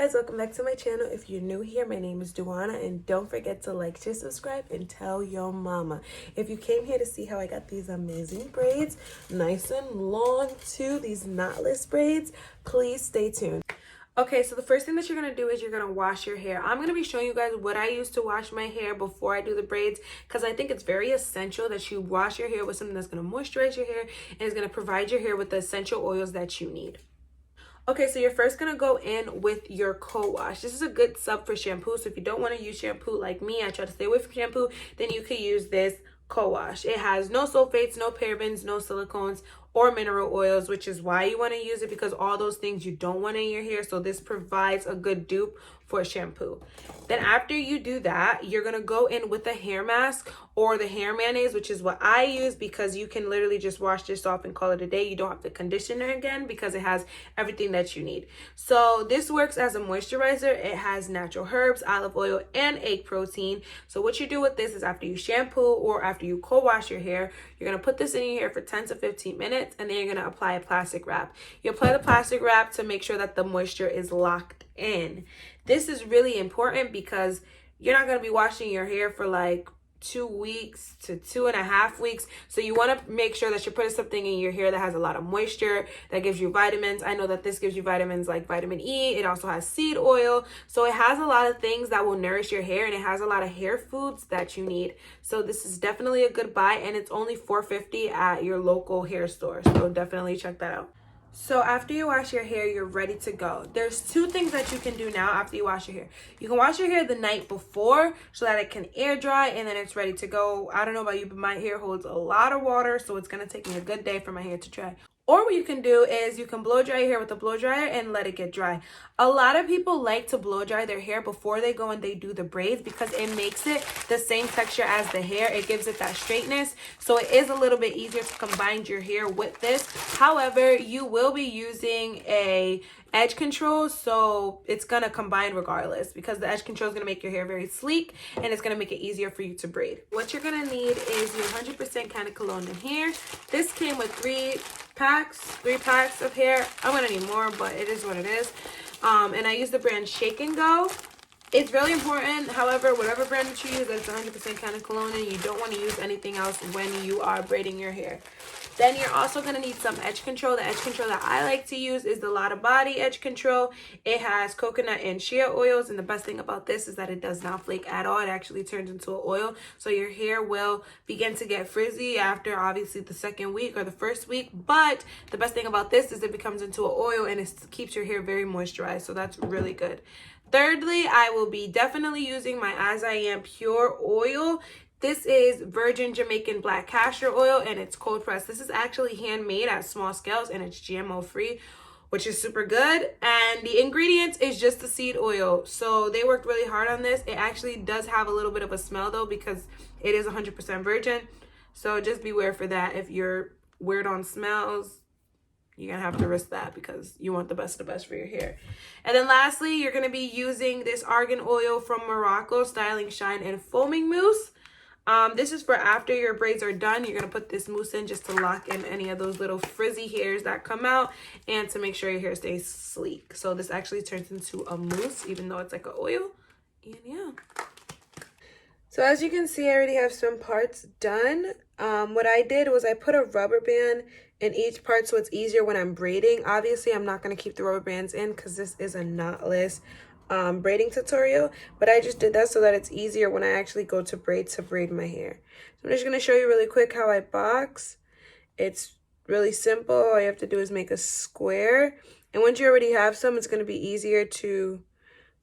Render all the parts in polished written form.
guys, welcome back to my channel. If you're new here, my name is Duana, and don't forget to like, share, subscribe, and tell your mama. If you came here to see how I got these amazing braids, nice and long too, these knotless braids, please stay tuned. Okay, so the first thing that you're going to do is you're going to wash your hair. I'm going to be showing you guys what I use to wash my hair before I do the braids, because I think it's very essential that you wash your hair with something that's going to moisturize your hair and is going to provide your hair with the essential oils that you need. Okay, so you're first going to go in with your co-wash. This is a good sub for shampoo, so if you don't want to use shampoo like me, I try to stay away from shampoo, then you could use this co-wash. It has no sulfates, no parabens, no silicones, or mineral oils, which is why you want to use it, because all those things you don't want in your hair. So this provides a good dupe for shampoo. Then after you do that, you're going to go in with a hair mask or the hair mayonnaise, which is what I use, because you can literally just wash this off and call it a day. You don't have to condition it again because it has everything that you need. So this works as a moisturizer. It has natural herbs, olive oil, and egg protein. So what you do with this is after you shampoo or after you co-wash your hair, you're going to put this in your hair for 10 to 15 minutes, and then you're going to apply a plastic wrap. You apply the plastic wrap to make sure that the moisture is locked in. This is really important because you're not going to be washing your hair for like 2 weeks to 2.5 weeks. So you want to make sure that you're putting something in your hair that has a lot of moisture, that gives you vitamins. I know that this gives you vitamins like vitamin E. It also has seed oil. So it has a lot of things that will nourish your hair, and it has a lot of hair foods that you need. So this is definitely a good buy, and it's only $4.50 at your local hair store. So definitely check that out. So after you wash your hair, you're ready to go. There's two things that you can do now after you wash your hair. You can wash your hair the night before so that it can air dry, and then it's ready to go. I don't know about you, but my hair holds a lot of water, so it's going to take me a good day for my hair to dry. Or what you can do is you can blow dry your hair with a blow dryer and let it get dry. A lot of people like to blow dry their hair before they go and they do the braids because it makes it the same texture as the hair. It gives it that straightness. So it is a little bit easier to combine your hair with this. However, you will be using a edge control, so it's gonna combine regardless, because the edge control is gonna make your hair very sleek and it's gonna make it easier for you to braid. What you're gonna need is your 100% kind of cologne in hair. This came with three packs of hair. I'm gonna need more, but it is what it is. And I use the brand Shake and Go. It's really important, however, whatever brand that you use, that it's 100% kind of cologne, and you don't want to use anything else when you are braiding your hair. Then you're also going to need some edge control. The edge control that I like to use is the Lotta Body edge control. It has coconut and shea oils, and the best thing about this is that it does not flake at all. It actually turns into an oil, so your hair will begin to get frizzy after obviously the second week or the first week. But the best thing about this is it becomes into an oil, and it keeps your hair very moisturized, so that's really good. Thirdly, I will be definitely using my As I Am Pure oil. This is virgin Jamaican black castor oil, and it's cold pressed. This is actually handmade at small scales, and it's GMO free, which is super good. And the ingredients is just the seed oil. So they worked really hard on this. It actually does have a little bit of a smell though, because it is 100% virgin. So just beware for that. If you're weird on smells, you're gonna have to risk that because you want the best of the best for your hair. And then lastly, you're gonna be using this argan oil from Morocco, Styling Shine and Foaming Mousse. This is for after your braids are done. You're gonna put this mousse in just to lock in any of those little frizzy hairs that come out and to make sure your hair stays sleek. So this actually turns into a mousse, even though it's like an oil. And yeah. So as you can see, I already have some parts done. What I did was I put a rubber band in each part so it's easier when I'm braiding. Obviously, I'm not going to keep the rubber bands in because this is a knotless braiding tutorial, but I just did that so that it's easier when I actually go to braid my hair. So I'm just going to show you really quick how I box. It's really simple. All you have to do is make a square, and once you already have some, it's going to be easier to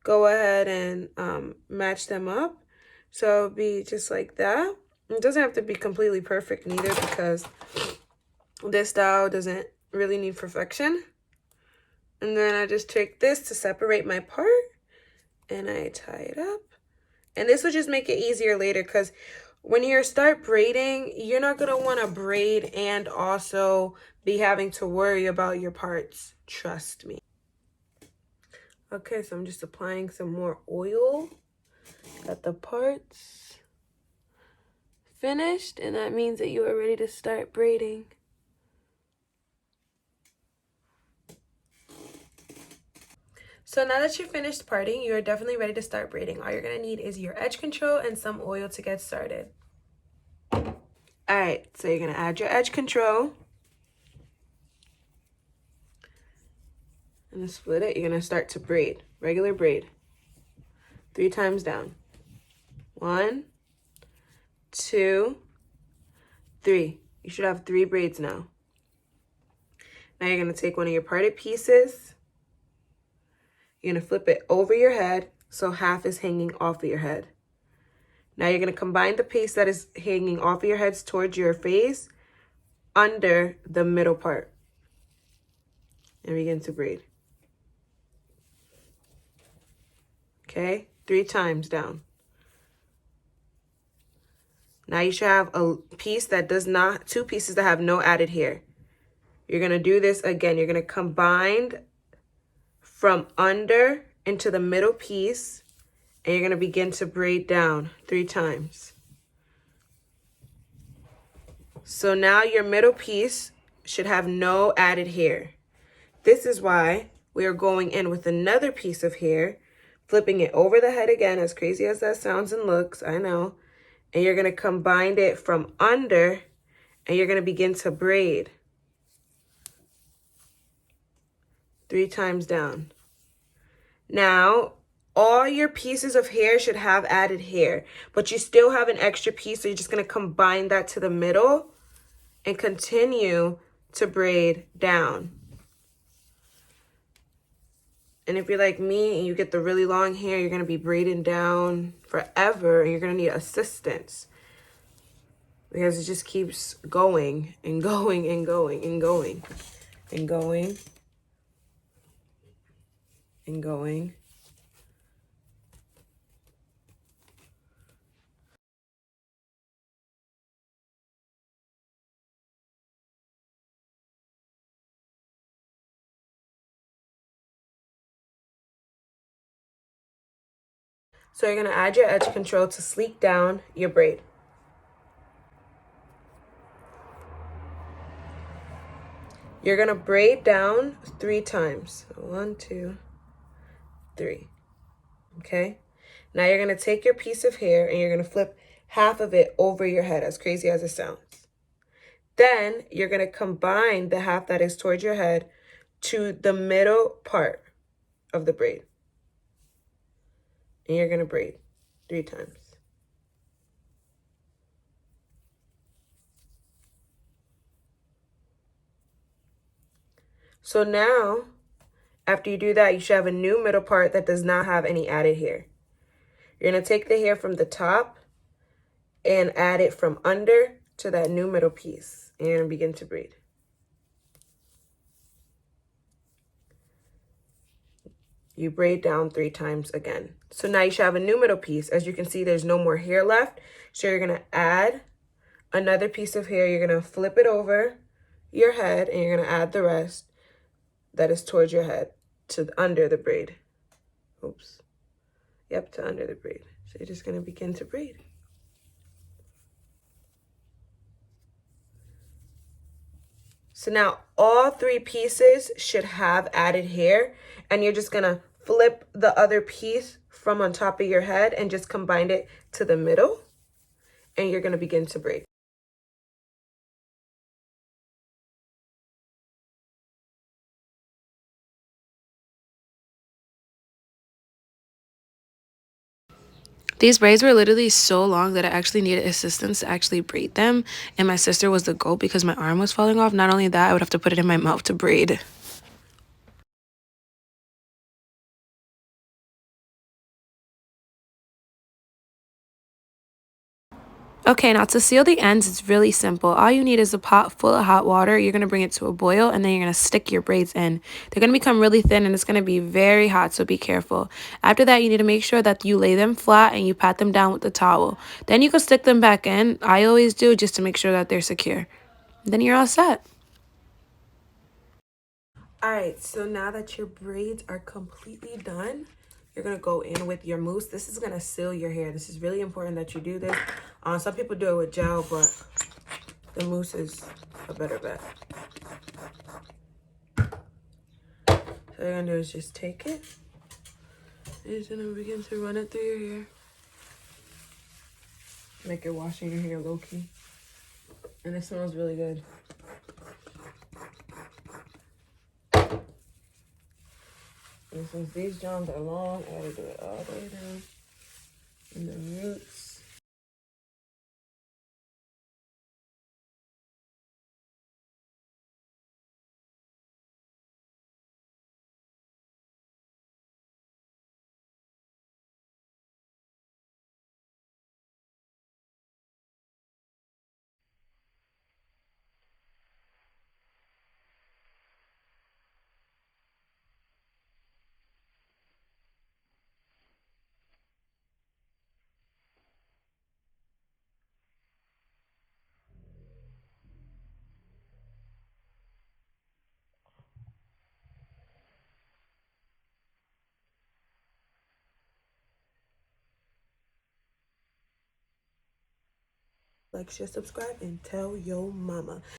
go ahead and match them up. So it'll be just like that. It doesn't have to be completely perfect neither, because this style doesn't really need perfection. And then I just take this to separate my part, and I tie it up. And this will just make it easier later, because when you start braiding, you're not going to want to braid and also be having to worry about your parts. Trust me. Okay, so I'm just applying some more oil. Got the parts finished, and that means that you are ready to start braiding. So now that you've finished parting, you're definitely ready to start braiding. All you're gonna need is your edge control and some oil to get started. All right, so you're gonna add your edge control. And split it, you're gonna start to braid, regular braid. 3 times down. 1, 2, 3. You should have 3 braids now. Now you're gonna take one of your parted pieces. You're gonna flip it over your head so half is hanging off of your head. Now you're gonna combine the piece that is hanging off of your heads towards your face under the middle part. And begin to braid. Okay, 3 times down. Now you should have a piece that does not, 2 pieces that have no added hair. You're gonna do this again. You're gonna combine from under into the middle piece, and you're gonna begin to braid down 3 times. So now your middle piece should have no added hair. This is why we are going in with another piece of hair, flipping it over the head again, as crazy as that sounds and looks, I know. And you're gonna combine it from under, and you're gonna begin to braid 3 times down. Now, all your pieces of hair should have added hair, but you still have an extra piece, so you're just gonna combine that to the middle and continue to braid down. And if you're like me and you get the really long hair, you're gonna be braiding down forever, and you're gonna need assistance because it just keeps going and going and going and going and going and going. So you're gonna add your edge control to sleek down your braid. You're gonna braid down 3 times. 1, 2, 3. Okay? Now you're gonna take your piece of hair and you're gonna flip half of it over your head, as crazy as it sounds. Then you're gonna combine the half that is towards your head to the middle part of the braid. And you're gonna braid 3 times. So now, after you do that, you should have a new middle part that does not have any added hair. You're gonna take the hair from the top and add it from under to that new middle piece. And you're gonna begin to braid. You braid down 3 times again. So now you should have a new middle piece. As you can see, there's no more hair left. So you're gonna add another piece of hair. You're gonna flip it over your head and you're gonna add the rest that is towards your head to under the braid. Oops. Yep, to under the braid. So you're just gonna begin to braid. So now all 3 pieces should have added hair, and you're just gonna flip the other piece from on top of your head and just combine it to the middle, and you're gonna begin to braid. These braids were literally so long that I actually needed assistance to actually braid them. And my sister was the goat because my arm was falling off. Not only that, I would have to put it in my mouth to braid. Okay, now to seal the ends, it's really simple. All you need is a pot full of hot water. You're going to bring it to a boil, and then you're going to stick your braids in. They're going to become really thin, and it's going to be very hot, so be careful. After that, you need to make sure that you lay them flat and you pat them down with a towel. Then you can stick them back in. I always do, just to make sure that they're secure. Then you're all set. All right, so now that your braids are completely done, you're gonna go in with your mousse. This is gonna seal your hair. This is really important that you do this. Some people do it with gel, but the mousse is a better bet. So what you're gonna do is just take it you're just gonna begin to run it through your hair. Like you're washing your hair low-key. And it smells really good. And since these johns are long, I gotta do it all the way down in the roots. Like, share, subscribe, and tell your mama.